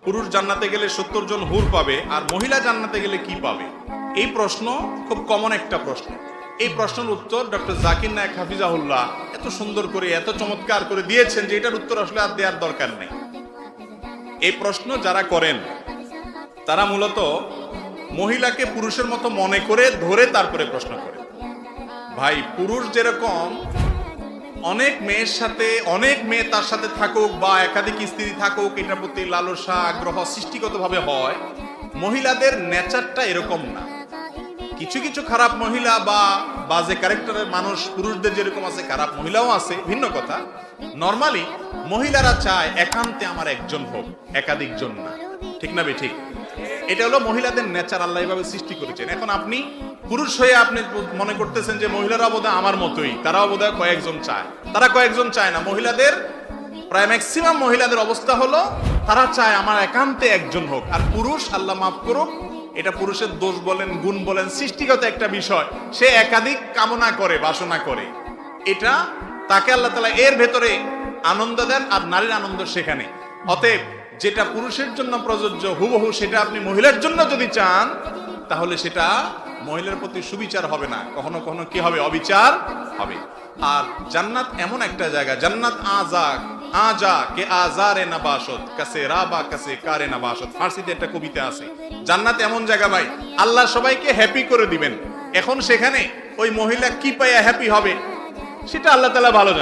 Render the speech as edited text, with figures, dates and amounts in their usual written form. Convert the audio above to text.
পুরুষ জান্নাতে গেলে 70 জন হুর পাবে আর মহিলা জান্নাতে গেলে কি পাবে? এই প্রশ্ন খুব কমন একটা প্রশ্ন। এই প্রশ্নের উত্তর ডক্টর জাকির নায়েক হাফিজাহুল্লাহ এত সুন্দর করে এত চমৎকার করে দিয়েছেন যে এটার উত্তর আসলে আর দেওয়ার দরকার নেই। এই প্রশ্ন যারা করেন তারা মূলত মহিলাকে পুরুষের মতো মনে করে ধরে তারপরে প্রশ্ন করে। ভাই, পুরুষ যেরকম অনেক মেয়ে তার সাথে থাকুক বা একাধিক স্ত্রী থাকুক, এটার প্রতি লালসা আগ্রহ সৃষ্টিগতভাবে হয়, মহিলাদের নেচারটা এরকম না। কিছু কিছু খারাপ মহিলা বা বাজে ক্যারেক্টারের মানুষ পুরুষদের যেরকম আছে, খারাপ মহিলাও আছে, ভিন্ন কথা। নরমালি মহিলারা চায় একান্তে আমার একজন হোক, একাধিক জন না। ঠিক না বে ঠিক? এটা হলো মহিলাদের নেচার, আল্লাহ এভাবে সৃষ্টি করেছেন। এখন আপনি পুরুষ হয়ে আপনি মনে করতেছেন যে মহিলারা বোধহয় আমার মতোই, তারাও বোধহয় কয়েকজন চায়। তারা কয়েকজন চায় না। মহিলাদের প্রায় ম্যাক্সিমাম মহিলাদের অবস্থা হলো তারা চায় আমার একান্তে একজন হোক। আর পুরুষ, আল্লাহ মাফ করুক, এটা পুরুষের দোষ বলেন, গুণ বলেন, সৃষ্টিগত একটা বিষয়, সে একাধিক কামনা করে, বাসনা করে। এটা তাকে আল্লাহ তাআলা এর ভেতরে আনন্দ দেন, আর নারীর আনন্দ সেখানে। অতএব যেটা পুরুষের জন্য প্রযোজ্য হুবহু সেটা আপনি মহিলার জন্য যদি চান, তাহলে সেটা মহিলার প্রতি সুবিচার হবে না, কখনো কখনো কি হবে? অবিচার হবে। আর জান্নাত এমন একটা জায়গা, জান্নাত আজা কে আজারে নাবাসত কাছে রাবা কাছে কারে নাবাসত, ফার্সিতে একটা কবিতা আছে। জান্নাত এমন জায়গা ভাই, আল্লাহ সবাইকে হ্যাপি করে দিবেন। এখন সেখানে ওই মহিলা কি পাইয়া হ্যাপি হবে সেটা আল্লাহ তাআলা ভালো জানেন।